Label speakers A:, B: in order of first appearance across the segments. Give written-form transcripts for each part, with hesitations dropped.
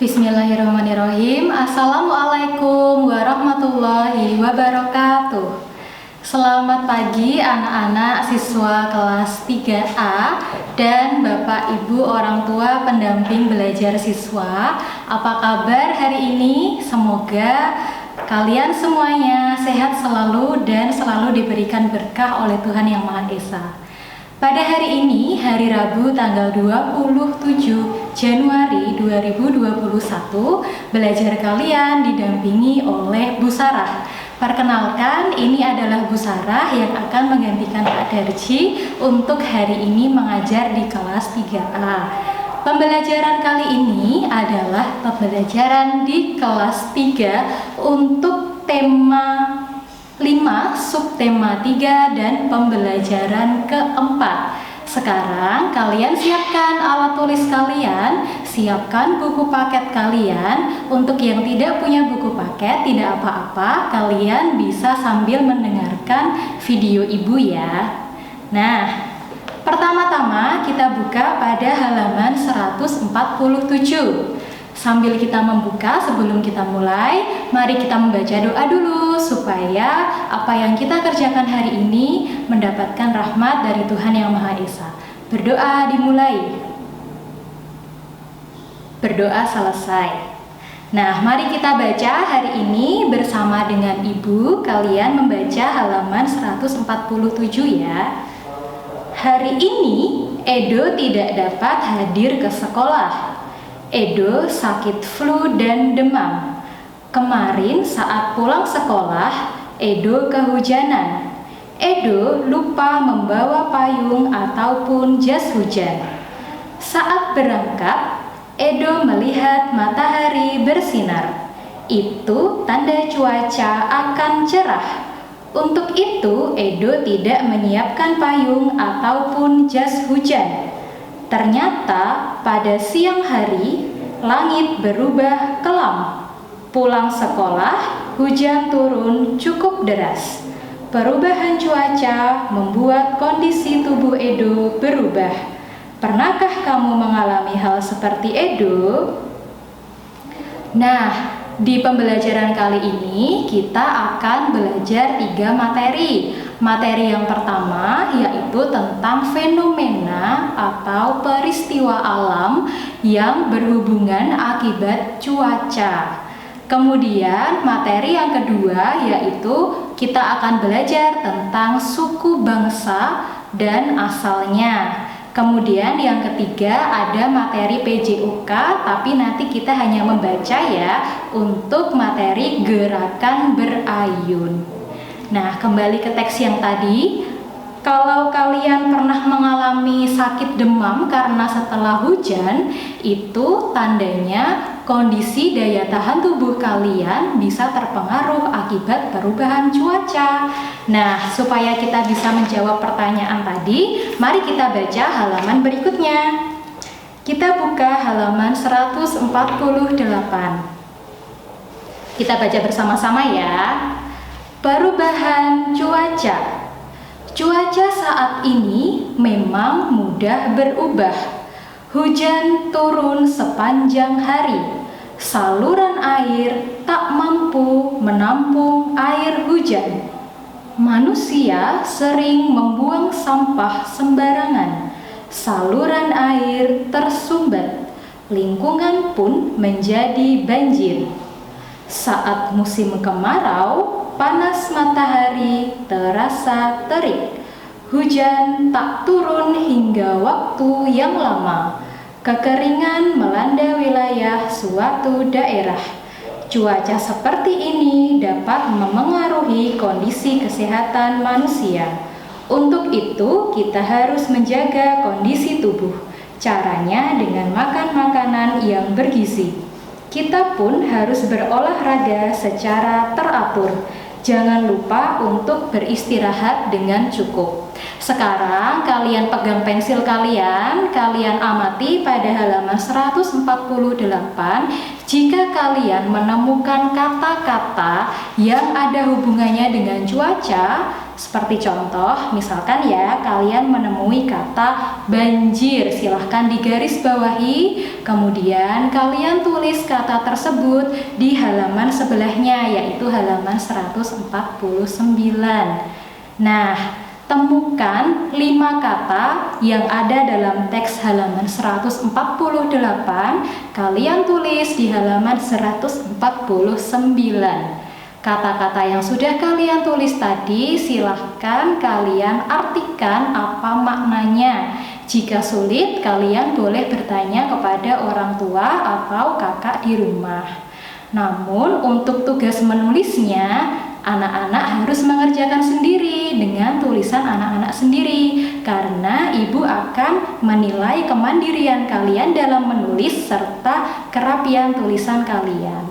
A: Bismillahirrahmanirrahim. Assalamualaikum warahmatullahi wabarakatuh. Selamat pagi anak-anak siswa kelas 3A dan Bapak Ibu orang tua pendamping belajar siswa. Apa kabar hari ini? Semoga kalian semuanya sehat selalu dan selalu diberikan berkah oleh Tuhan Yang Maha Esa. Pada hari ini, hari Rabu tanggal 27 Januari 2021, belajar kalian didampingi oleh Bu Sarah. Perkenalkan, ini adalah Bu Sarah yang akan menggantikan Kak Darji untuk hari ini mengajar di kelas 3A. Pembelajaran kali ini adalah pembelajaran di kelas 3 untuk tema 5, subtema 3 dan pembelajaran keempat. Sekarang kalian siapkan alat tulis kalian, siapkan buku paket kalian. Untuk yang tidak punya buku paket, tidak apa-apa, kalian bisa sambil mendengarkan video ibu ya. Nah, pertama-tama kita buka pada halaman 147. Sambil kita membuka, sebelum kita mulai, mari kita membaca doa dulu supaya apa yang kita kerjakan hari ini mendapatkan rahmat dari Tuhan Yang Maha Esa. Berdoa dimulai. Berdoa selesai. Nah, mari kita baca hari ini bersama dengan Ibu. Kalian membaca halaman 147 ya. Hari ini Edo tidak dapat hadir ke sekolah. Edo sakit flu dan demam. Kemarin saat pulang sekolah, Edo kehujanan. Edo lupa membawa payung ataupun jas hujan. Saat berangkat, Edo melihat matahari bersinar. Itu tanda cuaca akan cerah. Untuk itu, Edo tidak menyiapkan payung ataupun jas hujan. Ternyata pada siang hari, langit berubah kelam. Pulang sekolah, hujan turun cukup deras. Perubahan cuaca membuat kondisi tubuh Edo berubah. Pernahkah kamu mengalami hal seperti Edo? Nah, di pembelajaran kali ini kita akan belajar 3 materi. Materi yang pertama yaitu tentang fenomena atau peristiwa alam yang berhubungan akibat cuaca. Kemudian materi yang kedua yaitu kita akan belajar tentang suku bangsa dan asalnya. Kemudian yang ketiga ada materi PJOK, tapi nanti kita hanya membaca ya untuk materi gerakan berayun. Nah, kembali ke teks yang tadi. Kalau kalian pernah mengalami sakit demam karena setelah hujan, itu tandanya kondisi daya tahan tubuh kalian bisa terpengaruh akibat perubahan cuaca. Nah, supaya kita bisa menjawab pertanyaan tadi, mari kita baca halaman berikutnya. Kita buka halaman 148. Kita baca bersama-sama ya. Perubahan cuaca. Cuaca saat ini memang mudah berubah. Hujan turun sepanjang hari. Saluran air tak mampu menampung air hujan. Manusia sering membuang sampah sembarangan. Saluran air tersumbat. Lingkungan pun menjadi banjir. Saat musim kemarau, panas matahari terasa terik. Hujan tak turun hingga waktu yang lama. Kekeringan melanda wilayah suatu daerah. Cuaca seperti ini dapat memengaruhi kondisi kesehatan manusia. Untuk itu, kita harus menjaga kondisi tubuh. Caranya dengan makan makanan yang bergizi. Kita pun harus berolahraga secara teratur. Jangan lupa untuk beristirahat dengan cukup. Sekarang kalian pegang pensil kalian amati pada halaman 148. Jika kalian menemukan kata-kata yang ada hubungannya dengan cuaca, Seperti contoh, misalkan ya, kalian menemui kata banjir, silahkan digaris bawahi, kemudian kalian tulis kata tersebut di halaman sebelahnya, yaitu halaman 149. Nah, temukan 5 kata yang ada dalam teks halaman 148, kalian tulis di halaman 149. Kata-kata yang sudah kalian tulis tadi, silahkan kalian artikan apa maknanya. Jika sulit, kalian boleh bertanya kepada orang tua atau kakak di rumah. Namun, untuk tugas menulisnya, anak-anak harus mengerjakan sendiri dengan tulisan anak-anak sendiri, karena ibu akan menilai kemandirian kalian dalam menulis serta kerapian tulisan kalian.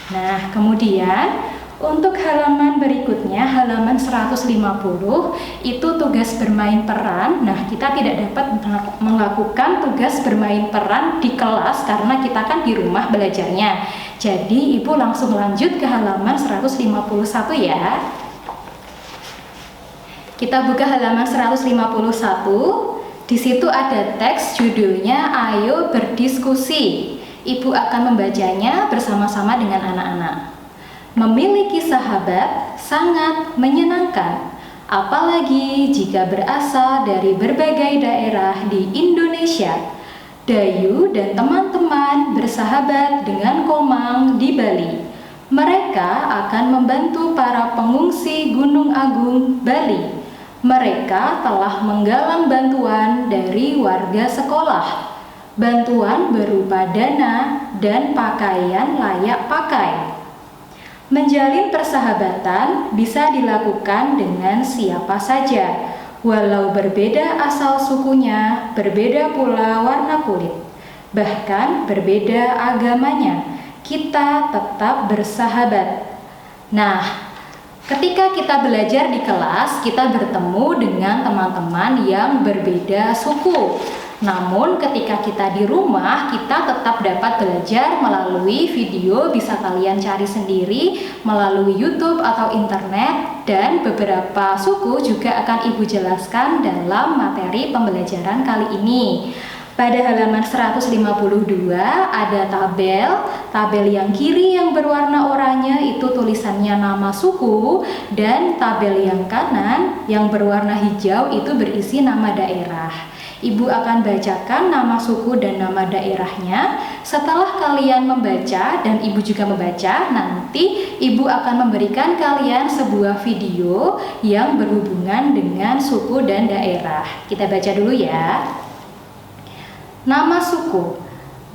A: Nah, kemudian untuk halaman berikutnya, halaman 150, itu tugas bermain peran. Nah, kita tidak dapat melakukan tugas bermain peran di kelas karena kita kan di rumah belajarnya. Jadi, ibu langsung lanjut ke halaman 151 ya. Kita buka halaman 151. Di situ ada teks judulnya Ayo Berdiskusi. Ibu akan membacanya bersama-sama dengan anak-anak. Memiliki sahabat sangat menyenangkan, apalagi jika berasal dari berbagai daerah di Indonesia. Dayu dan teman-teman bersahabat dengan Komang di Bali. Mereka akan membantu para pengungsi Gunung Agung, Bali. Mereka telah menggalang bantuan dari warga sekolah. Bantuan berupa dana dan pakaian layak pakai. Menjalin persahabatan bisa dilakukan dengan siapa saja, walau berbeda asal sukunya, berbeda pula warna kulit, bahkan berbeda agamanya. Kita tetap bersahabat. Nah, ketika kita belajar di kelas, kita bertemu dengan teman-teman yang berbeda suku. Namun ketika kita di rumah, kita tetap dapat belajar melalui video, bisa kalian cari sendiri melalui YouTube atau internet, dan beberapa suku juga akan ibu jelaskan dalam materi pembelajaran kali ini. Pada halaman 152 ada tabel yang kiri yang berwarna oranye itu tulisannya nama suku, dan tabel yang kanan yang berwarna hijau itu berisi nama daerah. Ibu akan bacakan nama suku dan nama daerahnya. Setelah kalian membaca dan ibu juga membaca, nanti ibu akan memberikan kalian sebuah video yang berhubungan dengan suku dan daerah. Kita baca dulu ya. Nama suku: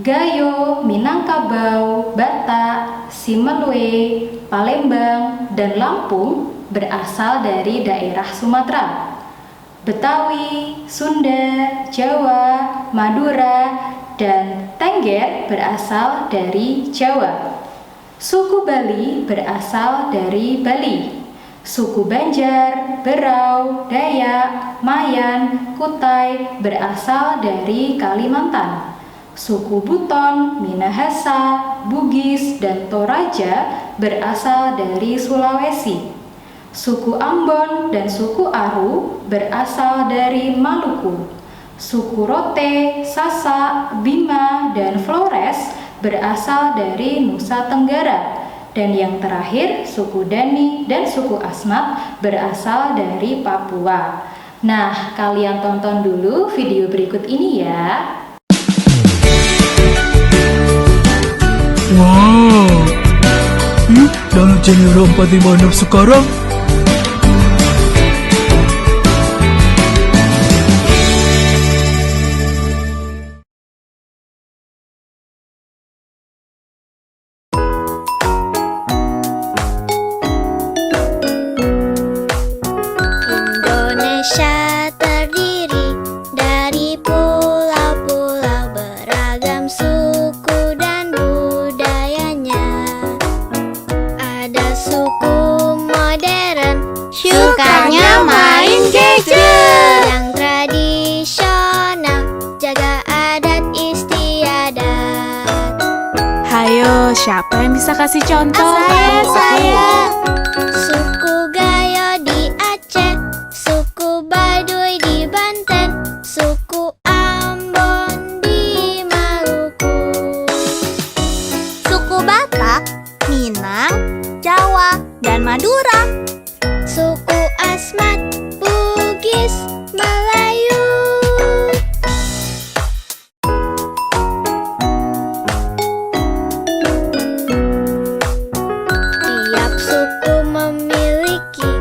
A: Gayo, Minangkabau, Batak, Simelwe, Palembang, dan Lampung berasal dari daerah Sumatera. Betawi, Sunda, Jawa, Madura, dan Tengger berasal dari Jawa. Suku Bali berasal dari Bali. Suku Banjar, Berau, Dayak, Mayan, Kutai berasal dari Kalimantan. Suku Buton, Minahasa, Bugis, dan Toraja berasal dari Sulawesi. Suku Ambon dan suku Aru berasal dari Maluku. Suku Rote, Sasak, Bima, dan Flores berasal dari Nusa Tenggara. Dan yang terakhir, suku Dani dan suku Asmat berasal dari Papua. Nah, kalian tonton dulu video berikut ini ya.
B: Wow, yuk download channel Rompa56 sekarang.
C: Indonesia terdiri dari pulau-pulau beragam suku dan budayanya. Ada suku modern, sukanya main gadget. Yang tradisional, jaga adat istiadat.
D: Hayo, siapa yang bisa kasih contoh?
C: Saya. Suku Gayo di
D: dan Madura.
C: Suku Asmat, Bugis, Melayu. Tiap suku memiliki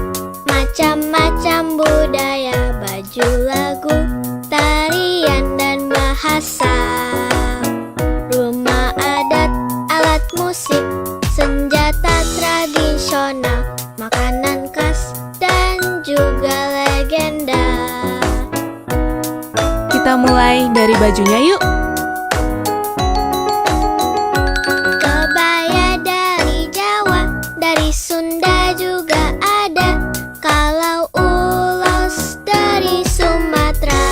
C: macam-macam budaya, baju, lagu, tarian, dan bahasa. Rumah adat, alat musik, senjata tradisional, makanan khas, dan juga legenda.
D: Kita mulai dari bajunya yuk.
C: Kebaya dari Jawa, dari Sunda juga ada. Kalau ulos dari Sumatera.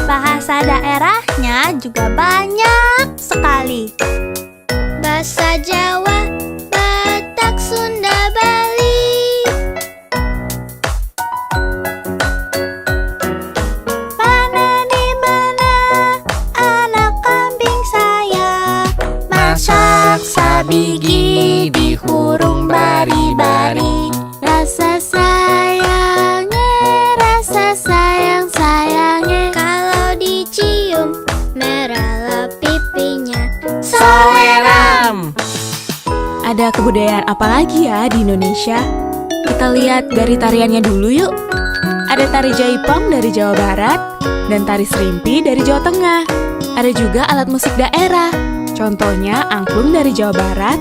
D: Bahasa daerahnya juga banyak sekali.
C: Bahasa Jawa, Batak, Sunda, Bali.
D: Mana di mana anak kambing saya,
E: Masak sabigi di hurung bari-bari.
D: rasa sayang-sayangnya.
C: Kalau dicium, merahlah pipinya.
E: Saweram.
D: Ada kebudayaan apa lagi ya di Indonesia? Kita lihat dari tariannya dulu yuk. Ada tari jaipong dari Jawa Barat dan tari serimpi dari Jawa Tengah. Ada juga alat musik daerah. Contohnya angklung dari Jawa Barat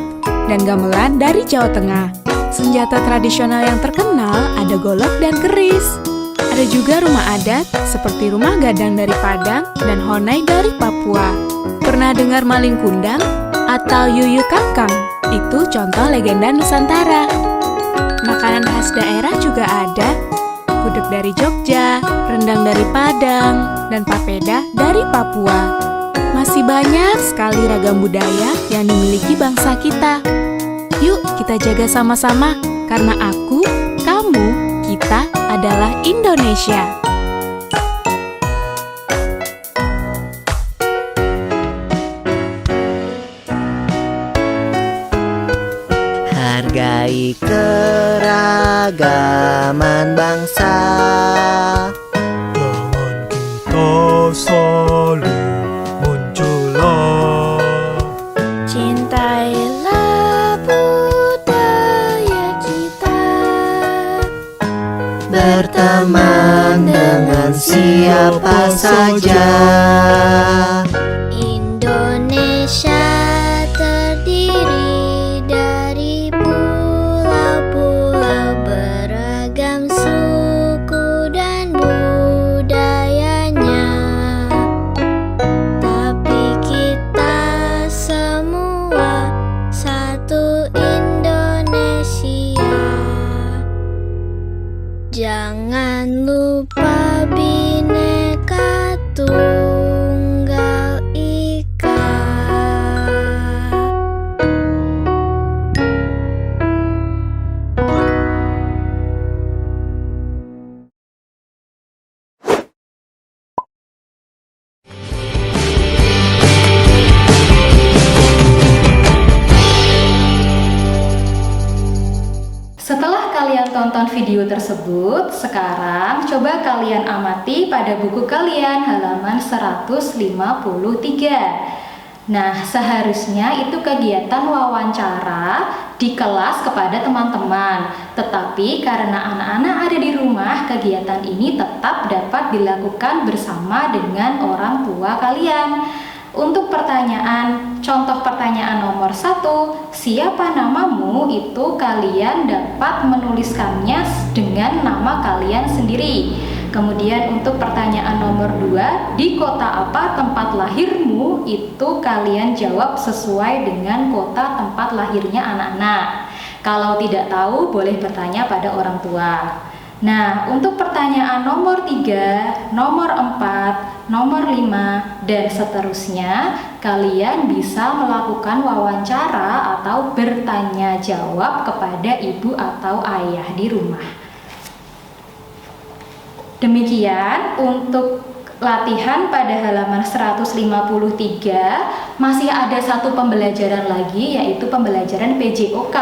D: dan gamelan dari Jawa Tengah. Senjata tradisional yang terkenal ada golok dan keris. Ada juga rumah adat seperti rumah gadang dari Padang dan honai dari Papua. Pernah dengar maling kundang atau yuyu kangkang? Itu contoh legenda Nusantara. Makanan khas daerah juga ada. Gudeg dari Jogja, rendang dari Padang, dan papeda dari Papua. Masih banyak sekali ragam budaya yang dimiliki bangsa kita. Yuk kita jaga sama-sama, karena aku, kamu, kita adalah Indonesia.
E: Hargai keragaman bangsa.
B: Jangan kita saling mencelah.
C: Cintailah budaya kita.
E: Berteman dengan siapa saja.
C: Indonesia terdiri dari pulau-pulau beragam suku dan budayanya. Tapi kita semua satu Indonesia. Jangan lupa Bhinneka Tunggal Ika.
A: Setelah kalian tonton video tersebut, sekarang coba kalian amati pada buku kalian halaman 153. Nah, seharusnya itu kegiatan wawancara di kelas kepada teman-teman. Tetapi karena anak-anak ada di rumah, kegiatan ini tetap dapat dilakukan bersama dengan orang tua kalian. Untuk pertanyaan, contoh pertanyaan nomor 1, siapa namamu? Itu kalian dapat menuliskannya dengan nama kalian sendiri. Kemudian untuk pertanyaan nomor 2, di kota apa tempat lahirmu? Itu kalian jawab sesuai dengan kota tempat lahirnya anak-anak. Kalau tidak tahu, boleh bertanya pada orang tua. Nah, untuk pertanyaan nomor 3, nomor 4, nomor 5, dan seterusnya, kalian bisa melakukan wawancara atau bertanya jawab kepada ibu atau ayah di rumah. Demikian untuk latihan pada halaman 153 masih ada satu pembelajaran lagi, yaitu pembelajaran PJOK.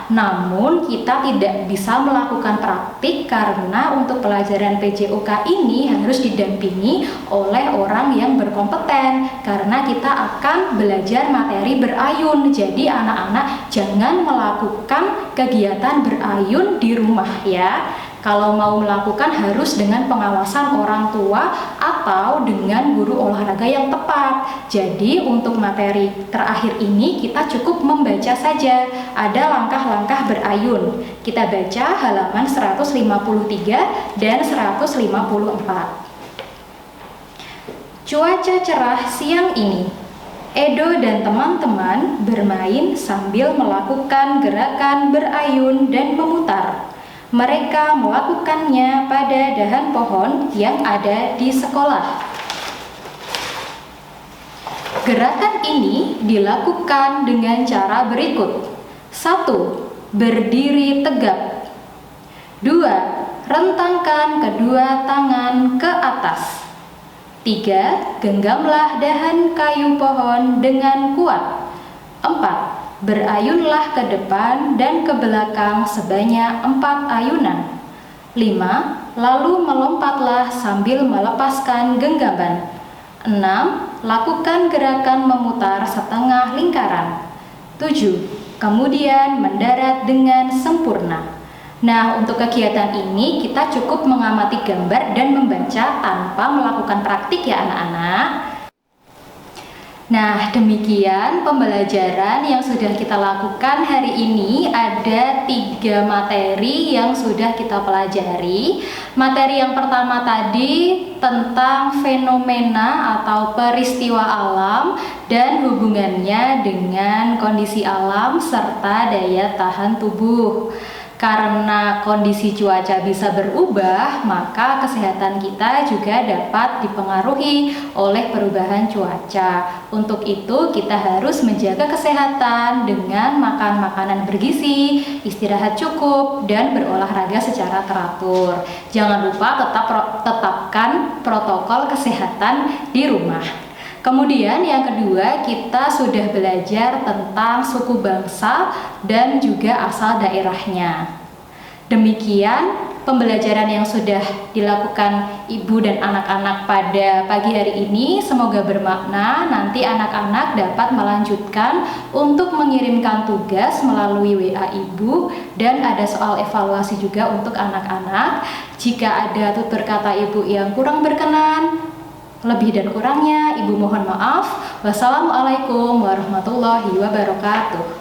A: Namun kita tidak bisa melakukan praktik karena untuk pelajaran PJOK ini harus didampingi oleh orang yang berkompeten, karena kita akan belajar materi berayun. Jadi anak-anak jangan melakukan kegiatan berayun di rumah ya. Kalau mau melakukan harus dengan pengawasan orang tua atau dengan guru olahraga yang tepat. Jadi untuk materi terakhir ini kita cukup membaca saja. Ada langkah-langkah berayun. Kita baca halaman 153 dan 154. Cuaca cerah siang ini. Edo dan teman-teman bermain sambil melakukan gerakan berayun dan memutar. Mereka melakukannya pada dahan pohon yang ada di sekolah. Gerakan ini dilakukan dengan cara berikut. 1. Berdiri tegak. 2. Rentangkan kedua tangan ke atas. 3. Genggamlah dahan kayu pohon dengan kuat. 4. Berayunlah ke depan dan ke belakang sebanyak 4 ayunan. 5. Lalu melompatlah sambil melepaskan genggaman. 6. Lakukan gerakan memutar setengah lingkaran. 7. Kemudian mendarat dengan sempurna. Nah, untuk kegiatan ini kita cukup mengamati gambar dan membaca tanpa melakukan praktik ya anak-anak. Nah, demikian pembelajaran yang sudah kita lakukan hari ini. Ada 3 materi yang sudah kita pelajari. Materi yang pertama tadi tentang fenomena atau peristiwa alam dan hubungannya dengan kondisi alam serta daya tahan tubuh. Karena kondisi cuaca bisa berubah, maka kesehatan kita juga dapat dipengaruhi oleh perubahan cuaca. Untuk itu, kita harus menjaga kesehatan dengan makan makanan bergizi, istirahat cukup, dan berolahraga secara teratur. Jangan lupa tetapkan protokol kesehatan di rumah. Kemudian yang kedua, kita sudah belajar tentang suku bangsa dan juga asal daerahnya. Demikian pembelajaran yang sudah dilakukan ibu dan anak-anak pada pagi hari ini. Semoga bermakna. Nanti anak-anak dapat melanjutkan untuk mengirimkan tugas melalui WA ibu, dan ada soal evaluasi juga untuk anak-anak. Jika ada tutur kata ibu yang kurang berkenan, lebih dan kurangnya ibu mohon maaf. Wassalamualaikum warahmatullahi wabarakatuh.